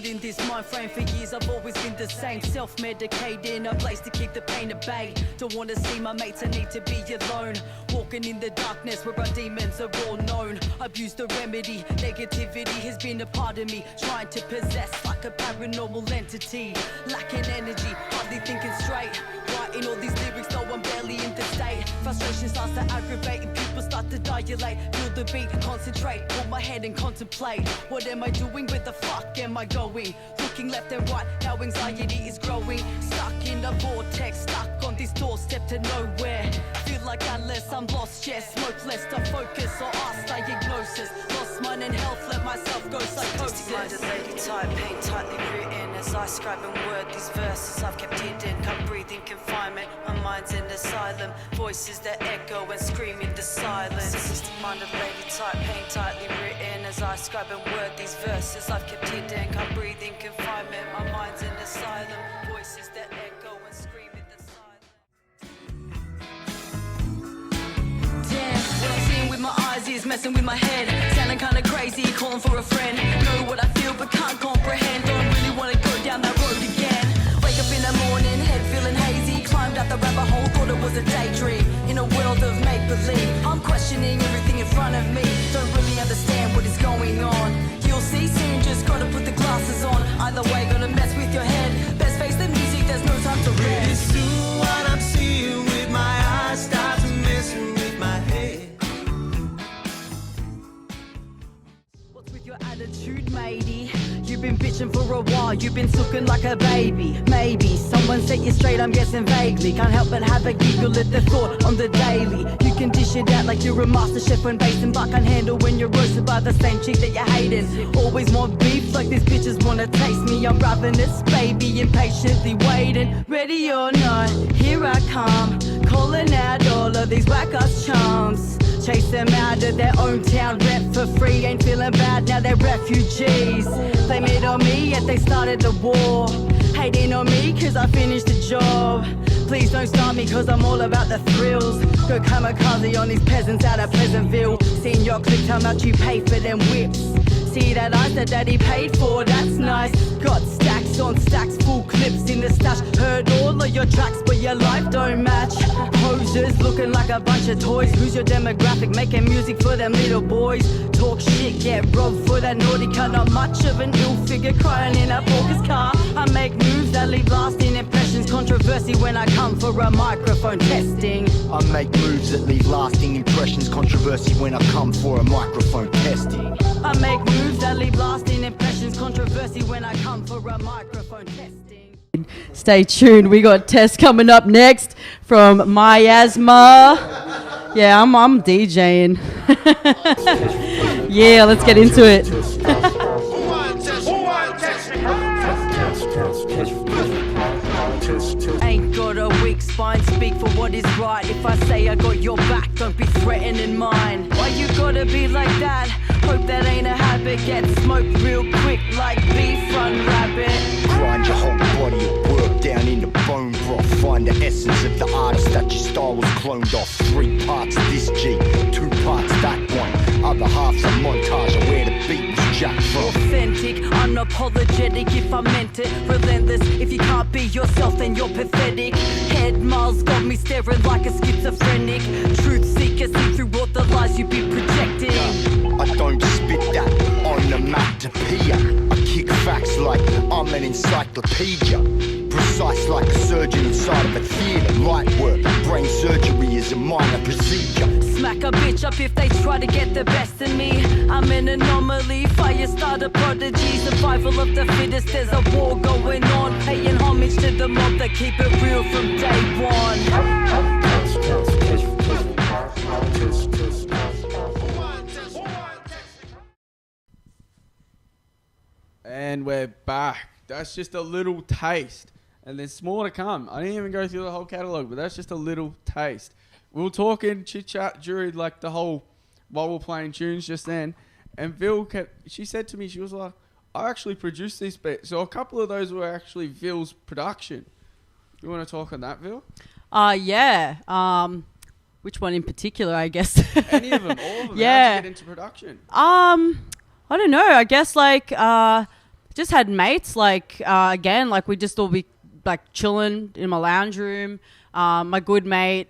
In this mind frame for years, I've always been the same. Self-medicating, a place to keep the pain at bay. Don't wanna see my mates, I need to be alone. Walking in the darkness where our demons are all known. I've used the remedy, negativity has been a part of me. Trying to possess like a paranormal entity. Lacking energy, hardly thinking straight. Writing all these lyrics though I'm barely in the state. Frustration starts to aggravate and people start to dilate. Feel the beat, concentrate, hold my head and contemplate. What am I doing? Where the fuck am I going? Looking left and right, now anxiety is growing. Stuck in the vortex, stuck on this doorstep to nowhere. Feel like unless I'm lost, yes, smoke less to focus or ask diagnosis. Lost mind and health, let myself go psychosis. Minded lady type, pain tightly written as I scribe and word these verses I've kept hidden. Can't breathe in confinement, my mind's in asylum. Voices that echo and scream in the silence. Minded lady type, pain tightly written as I scribe and word these verses I've kept hidden. Can't breathe in confinement, my mind's in asylum. Voices that echo and scream in the silence. Damn, what I'm seeing with my eyes is messing with my head. Sounding kinda crazy, calling for a friend. Know what I feel but can't comprehend. Don't really wanna go down that road again. Wake up in the morning, head feeling hazy. Climbed out the rabbit hole, thought it was a daydream. In a world of make-believe, I'm questioning everything in front of me. Don't really understand what is going on. You'll see soon, just gotta put the glasses on. Either way, gonna mess with your head. Best face the music, there's no time to read. Pretty soon what I'm seeing with my eyes starts messing with my head. What's with your attitude, matey? You've been bitching for a while, you've been sucking like a baby. Maybe someone set you straight, I'm guessing vaguely. Can't help but have a giggle at the thought on the daily. You can dish it out like you're a master chef when basting, but can't handle when you're roasted by the same chick that you're hating. Always want beef like these bitches wanna taste me. I'm ravenous, baby, impatiently waiting. Ready or not, here I come, calling out all of these whack-ass chumps. Chase them out of their own town, rent for free. Ain't feeling bad, now they're refugees. Blame it on me, yet they started the war. Hating on me, cause I finished the job. Please don't start me, cause I'm all about the thrills. Go kamikaze on these peasants out of Pleasantville. Seeing your click, how much you pay for them whips. See that ice that daddy paid for, that's nice. Got stacks on stacks, full clips in the stash. Heard all of your tracks, but your life don't match. Posers looking like a bunch of toys. Who's your demographic? Making music for them little boys. Talk shit, get robbed for that naughty cut. Not much of an ill figure crying in a focus car. I make moves that leave lasting impressions. Controversy when I come for a microphone testing. I make moves that leave lasting impressions. Controversy when I come for a microphone testing. I make moves that leave lasting impressions. Controversy when I come for a microphone testing. Stay tuned. We got Tess coming up next from Miasma. Yeah, I'm DJing. Yeah, let's get into it. Ain't got a weak spine, speak for what is right. If I say I got your back, don't be threatening mine. Why you gotta be like that? Hope that ain't a habit. Get smoked real quick like beef run rabbit. Grind your whole body at work down in the bone broth. Find the essence of the artist that your style was cloned off. 3 parts this G, 2 parts that one. Other half's a montage of where the beat was jacked from. Authentic, unapologetic if I meant it. Relentless, if you can't be yourself then you're pathetic. Head miles got me staring like a schizophrenic. Truth seeker, see through all the lies you be projecting. I don't spit that onomatopoeia. I kick facts like I'm an encyclopedia. Precise like a surgeon inside of a theatre. Light work, brain surgery is a minor procedure. Smack a bitch up if they try to get the best in me. I'm an anomaly, fire starter prodigy. Survival of the fittest, there's a war going on. Paying homage to the mob that keep it real from day one. And we're back. That's just a little taste. And there's more to come. I didn't even go through the whole catalogue, but that's just a little taste. We were talking chit-chat during like the whole, while we were playing tunes just then. And she said to me, she was like, I actually produced these beats. So a couple of those were actually Vil's production. You want to talk on that, Vil? Yeah. Which one in particular, I guess? Any of them, all of them. Yeah. How'd you get into production? I don't know. I guess like just had mates again, like we just all be like chilling in my lounge room. My good mate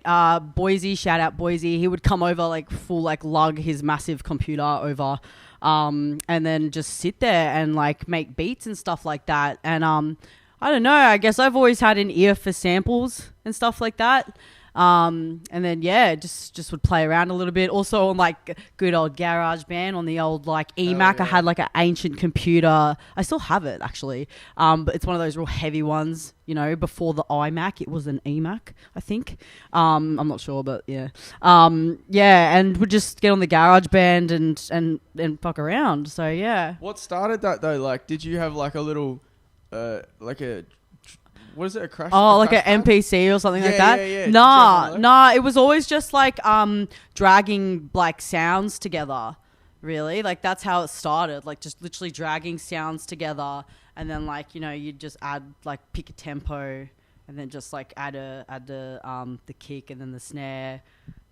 Boise, shout out Boise, he would come over like full like lug his massive computer over and then just sit there and like make beats and stuff like that. And I don't know, I guess I've always had an ear for samples and stuff like that. And then just would play around a little bit. Also on like good old GarageBand on the old like eMac. I had like an ancient computer. I still have it actually. But it's one of those real heavy ones. You know, before the iMac, it was an eMac, I think. I'm not sure, but yeah. And would just get on the GarageBand and fuck around. So yeah. What started that though? Like, did you have like a little, like a, what is it? A crash? Oh, like an MPC or something like that? Yeah. Nah. It was always just like dragging like sounds together. Really, like that's how it started. Like just literally dragging sounds together. And then like, you know, you'd just pick a tempo and then just like add the kick and then the snare,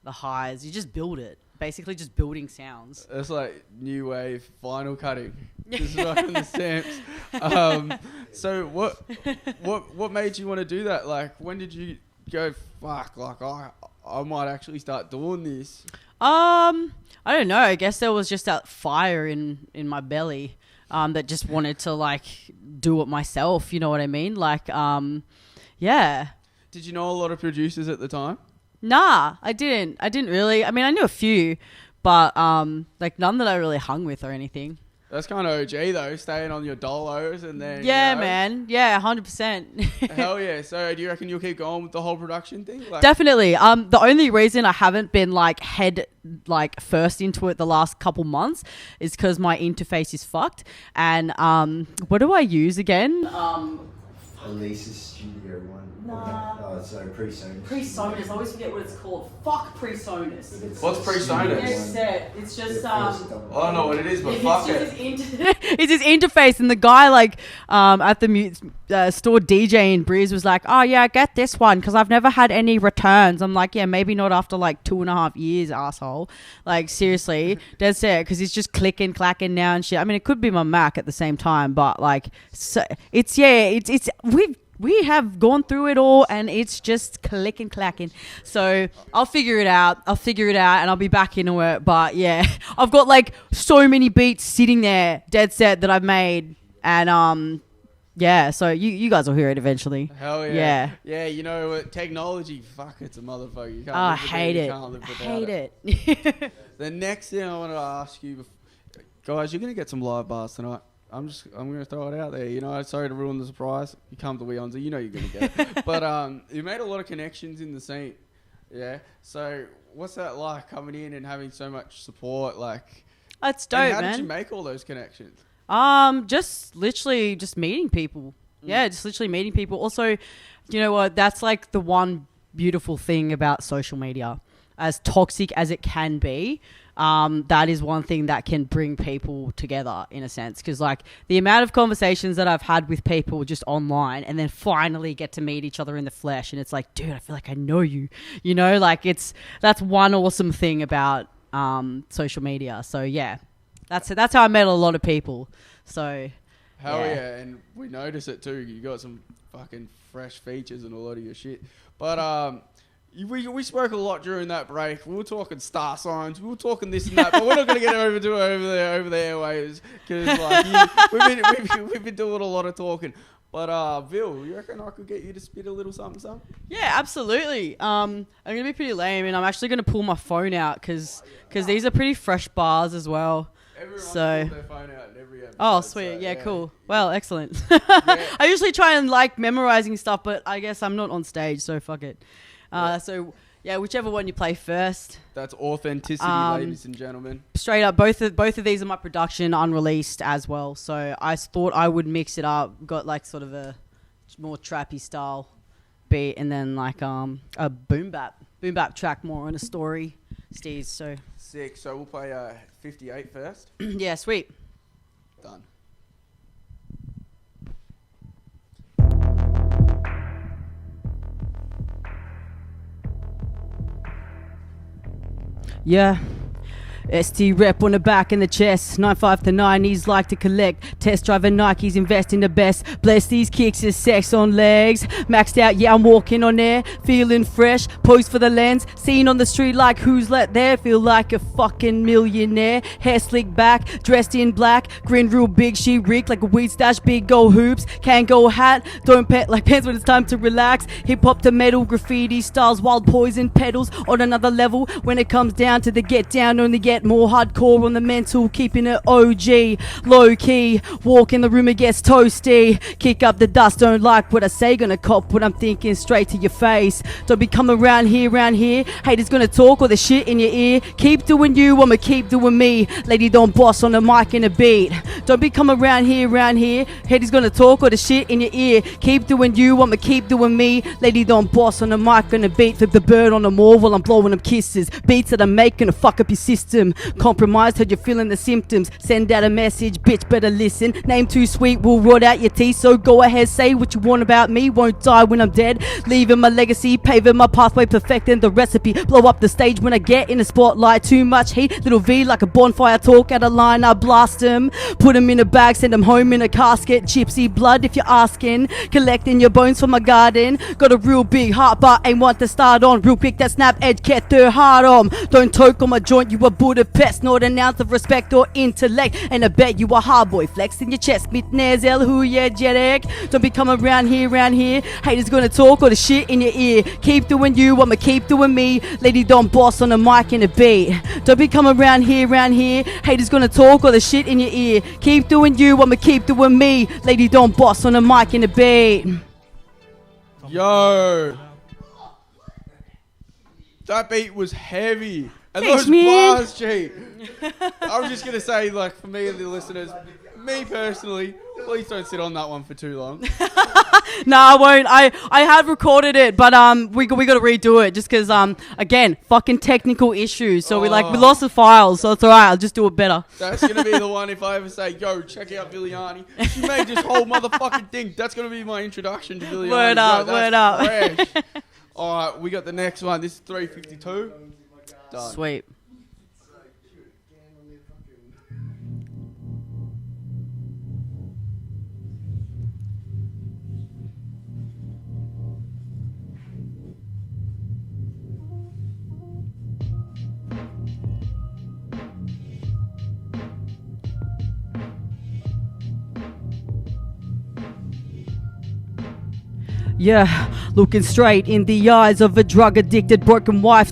the highs. You just build it. Basically just building sounds. It's like new wave vinyl cutting. Just rocking the stamps. So what made you want to do that? Like when did you go, fuck, like I might actually start doing this? I don't know. I guess there was just that fire in my belly. That just wanted to like do it myself, you know what I mean? Like, yeah. Did you know a lot of producers at the time? Nah, I didn't really. I mean, I knew a few, but like none that I really hung with or anything. That's kind of OG though, staying on your dolos and then... Yeah, you know, man. Yeah, 100%. Hell yeah. So do you reckon you'll keep going with the whole production thing? Like, definitely. The only reason I haven't been like first into it the last couple months is because my interface is fucked. And what do I use again? Elisa's Studio One. Nah. Oh, so PreSonus. PreSonus. I always forget what it's called. Fuck PreSonus. What's PreSonus? It's just I don't know what it is, but fuck it. It's his interface, and the guy like at the store DJ in Breeze was like, "Oh yeah, get this one because I've never had any returns." I'm like, "Yeah, maybe not after like 2.5 years, asshole." Like seriously, that's it because it's just clicking, clacking now and shit. I mean, it could be my Mac at the same time, but like, so it's we have gone through it all and it's just clicking, clacking. So I'll figure it out and I'll be back into it. But yeah, I've got like so many beats sitting there, dead set, that I've made. And yeah, so you guys will hear it eventually. Hell yeah. Yeah. Yeah, you know, technology, fuck, it's a motherfucker. You can't I live hate it. You can't live I without hate it. The next thing I want to ask you, guys, you're going to get some live bars tonight. I'm going to throw it out there. You know, sorry to ruin the surprise. You come to Onza, you know you're going to get it. But you made a lot of connections in the scene. Yeah. So what's that like coming in and having so much support? Like, That's dope, and how man. did you make all those connections? Just literally just meeting people. Yeah, just literally meeting people. Also, you know what? That's like the one beautiful thing about social media. As toxic as it can be, that is one thing that can bring people together in a sense. Because like the amount of conversations that I've had with people just online and then finally get to meet each other in the flesh, and it's like, dude, I feel like I know you. You know, like that's one awesome thing about social media. So yeah, that's how I met a lot of people. So Hell yeah, and we notice it too. You got some fucking fresh features and a lot of your shit. But we spoke a lot during that break. We were talking star signs. We were talking this and that, but we're not going to get over the airwaves because like we've been doing a lot of talking. But Vil, you reckon I could get you to spit a little something? yeah, absolutely. I'm gonna be pretty lame, and I'm actually gonna pull my phone out because these are pretty fresh bars as well. Everyone So- pulls their phone out in every episode. Oh, sweet. So, yeah, cool. Well, excellent. Yeah. I usually try and like memorizing stuff, but I guess I'm not on stage, so fuck it. So yeah, whichever one you play first. That's authenticity, ladies and gentlemen. Straight up, both of these are my production, unreleased as well. So I thought I would mix it up. Got like sort of a more trappy style beat, and then like a boom bap track more on a story steez. So Sick. So we'll play 58 first. yeah, sweet. Done. Yeah. ST rep on the back and the chest. 9.5 to 90s like to collect. Test driver Nikes, invest in the best. Bless these kicks is sex on legs. Maxed out, yeah, I'm walking on air. Feeling fresh, pose for the lens. Seen on the street like who's let there. Feel like a fucking millionaire. Hair slicked back, dressed in black. Grin real big, she reeked like a weed stash. Big gold hoops, can't go hat. Don't pet like pants when it's time to relax. Hip hop to metal, graffiti styles, wild poison pedals on another level. When it comes down to the get down, only get more hardcore on the mental, keeping it OG, low key. Walk in the room, it gets toasty. Kick up the dust, don't like what I say, gonna cop what I'm thinking straight to your face. Don't be coming around here. Haters gonna talk all the shit in your ear. Keep doing you, I'ma keep doing me. Lady, don't boss on the mic and a beat. Don't be coming around here. Haters gonna talk all the shit in your ear. Keep doing you, I'ma keep doing me. Lady, don't boss on the mic and a beat. Flip the bird on the mall while I'm blowing them kisses. Beats that I'm making to fuck up your system. Compromised, heard you're feeling the symptoms. Send out a message, bitch, better listen. Name too sweet, will rot out your teeth. So go ahead, say what you want about me. Won't die when I'm dead. Leaving my legacy, paving my pathway, perfecting the recipe. Blow up the stage when I get in the spotlight. Too much heat, little V like a bonfire. Talk out of line, I blast them. Put them in a bag, send them home in a casket. Gypsy blood if you're asking. Collecting your bones from my garden. Got a real big heart, but ain't want to start on. Real quick, that snap edge, get their heart on. Don't toke on my joint, you a Budapest. Not an ounce of respect or intellect. And I bet you a hard boy, flexing your chest. Mit Nezel, who yeah, Jedek. Don't be coming around here. Haters gonna talk all the shit in your ear. Keep doing you, I'ma keep doing me. Lady, don't boss on the mic and a beat. Don't be coming around here. Haters gonna talk all the shit in your ear. Keep doing you, I'ma keep doing me. Lady, don't boss on the mic and a beat. Yo, that beat was heavy. And Thanks, those man. bars, G. I was just going to say, like, for me and the listeners, me personally, please don't sit on that one for too long. No, I won't. I have recorded it, but we got to redo it just because again, fucking technical issues. So we lost the files, so it's alright. I'll just do it better. That's going to be the one if I ever say, yo, check out Viliani. She made this whole motherfucking thing. That's going to be my introduction to Viliani. Word up. Fresh. Alright, we got the next one. This is 352. Done. Sweet. Yeah, looking straight in the eyes of a drug-addicted, broken wife.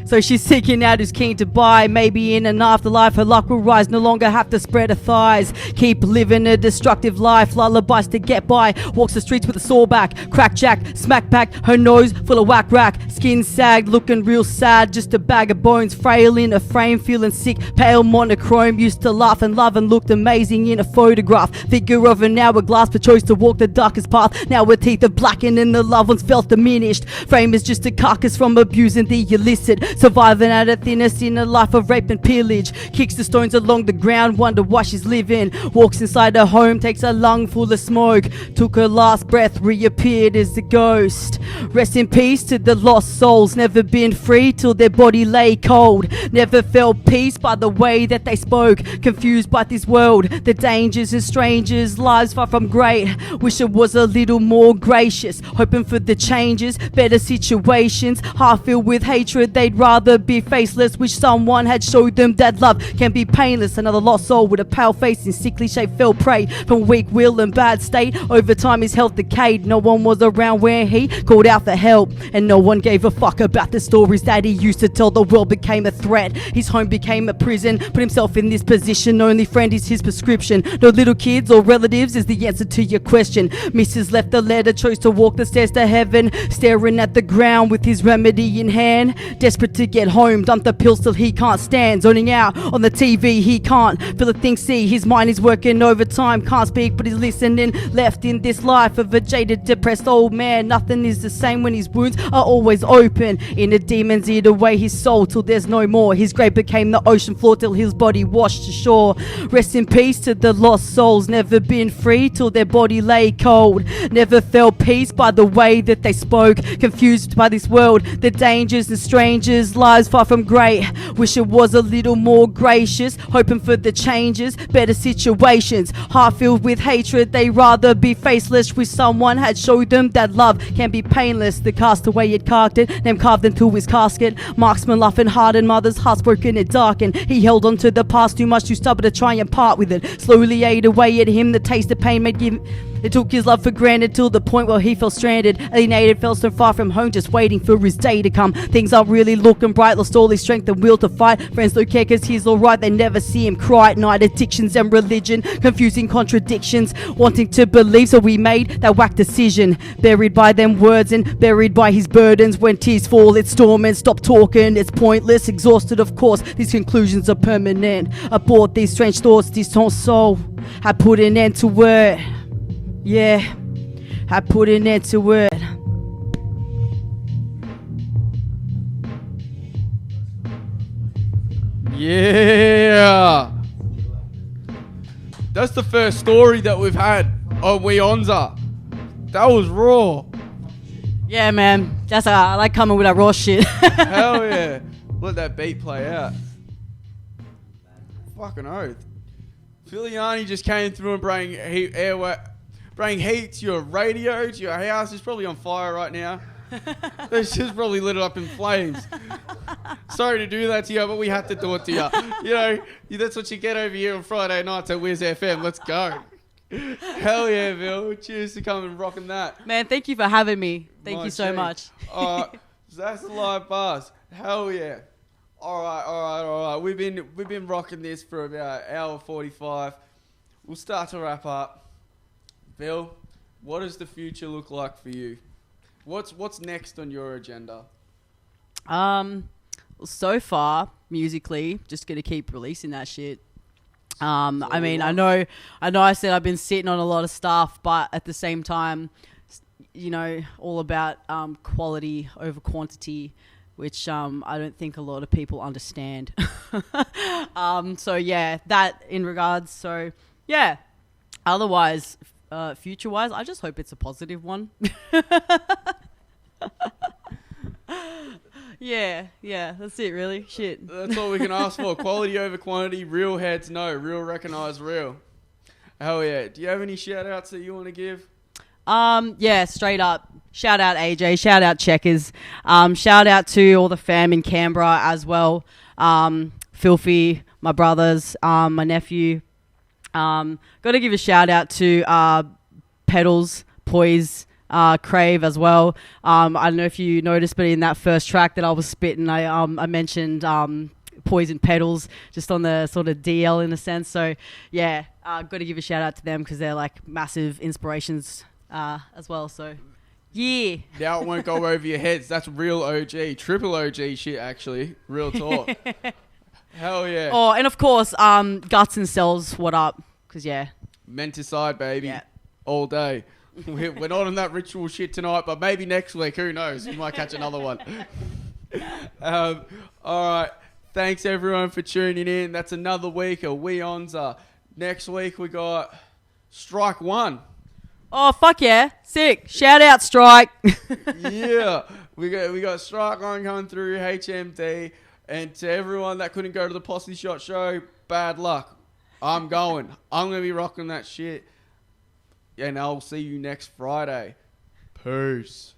So she's seeking out who's keen to buy. Maybe in an afterlife her luck will rise. No longer have to spread her thighs. Keep living a destructive life. Lullabies to get by. Walks the streets with a sore back. Crack jack, smack back. Her nose full of whack rack. Skin sagged, looking real sad. Just a bag of bones, frail in a frame. Feeling sick, pale monochrome. Used to laugh and love and looked amazing in a photograph. Figure of an hourglass, but chose to walk the darkest path. Now her teeth are blackened and the loved ones felt diminished. Frame is just a carcass from abusing the illicit. Surviving at her thinnest in a life of rape and pillage. Kicks the stones along the ground, wonder why she's living. Walks inside her home, takes a lung full of smoke. Took her last breath, reappeared as a ghost. Rest in peace to the lost souls. Never been free till their body lay cold. Never felt peace by the way that they spoke. Confused by this world, the dangers and strangers. Lives far from great. Wish it was a little more gracious. Hoping for the changes, better situations. Heart filled with hatred, they'd rather be faceless. Wish someone had showed them that love can be painless. Another lost soul with a pale face and sickly shape fell prey from weak will and bad state. Over time his health decayed. No one was around where he called out for help, and no one gave a fuck about the stories that he used to tell. The world became a threat. His home became a prison. Put himself in this position. Only friend is his prescription. No little kids or relatives is the answer to your question. Mrs. left the letter, chose to walk the stairs to heaven, staring at the ground with his remedy in hand. Desperate to get home, dumped the pills till he can't stand. Zoning out on the TV, he can't feel a thing, see. His mind is working overtime, can't speak but he's listening. Left in this life of a jaded, depressed old man. Nothing is the same when his wounds are always open. In the demons eat away his soul till there's no more. His grave became the ocean floor till his body washed ashore. Rest in peace to the lost souls, never been free till their body lay cold. Never felt peace by the way that they spoke, confused by this world, the dangers and strangers, lives far from great. Wish it was a little more gracious, hoping for the changes, better situations. Heart filled with hatred, they rather be faceless. Wish someone had showed them that love can be painless. The castaway had carved it, then carved into his casket. Marksman laughing hard and mother's hearts broken and darkened. He held on to the past too much, too stubborn to try and part with it. Slowly ate away at him, the taste of pain made him. It took his love for granted till the point where he felt stranded, alienated, felt so far from home, just waiting for his day to come. Things aren't really looking bright, lost all his strength and will to fight. Friends don't care cause he's alright, they never see him cry at night. Addictions and religion, confusing contradictions, wanting to believe, so we made that whack decision. Buried by them words and buried by his burdens. When tears fall, it's storm and stop talking, it's pointless. Exhausted, of course, these conclusions are permanent. Abort these strange thoughts, this whole soul had put an end to it. Yeah, I put an end to it. Yeah. That's the first story that we've had on We Onza. That was raw. Yeah, man. That's I like coming with that raw shit. Hell yeah. Let that beat play out. Fucking oath. Viliani just came through and bring heat to your radio, to your house. It's probably on fire right now. It's just probably lit up in flames. Sorry to do that to you, but we had to do it to you. You know, that's what you get over here on Friday nights at Whiz FM. Let's go. Hell yeah, Bill. Cheers to coming and rocking that. Man, thank you for having me. Thank you so much. That's the live bars. Hell yeah. All right. We've been rocking this for about an hour 45. We'll start to wrap up. Bill, what does the future look like for you? What's next on your agenda? So far, musically, just gonna keep releasing that shit. I mean, I know I said I've been sitting on a lot of stuff, but at the same time, you know, all about quality over quantity, which I don't think a lot of people understand. So yeah, that in regards. So yeah, otherwise, future-wise, I just hope it's a positive one. Yeah, that's it, really. Shit. That's all we can ask for. Quality over quantity. Real heads know. Real recognize real. Hell yeah. Do you have any shout-outs that you want to give? Yeah, straight up. Shout out AJ. Shout out Checkers. Shout out to all the fam in Canberra as well. Filthy, my brothers, my nephew. Got to give a shout out to Pedals, Poise, Crave as well. I don't know if you noticed, but in that first track that I was spitting, I mentioned Poison Pedals just on the sort of DL in a sense. So yeah, got to give a shout out to them because they're like massive inspirations as well. So yeah. Now it won't go over your heads. That's real OG, triple OG shit actually. Real talk. Hell yeah. Oh, and of course, Guts and Cells, what up? Because yeah. Menticide, baby. Yeah. All day. We're not on that ritual shit tonight, but maybe next week. Who knows? We might catch another one. All right. Thanks, everyone, for tuning in. That's another week of We Onza. Next week, we got Strike One. Oh, fuck yeah. Sick. Shout out, Strike. Yeah. We got Strike One coming through, HMD. And to everyone that couldn't go to the Posse Shot show, bad luck. I'm going. I'm going to be rocking that shit. And I'll see you next Friday. Peace.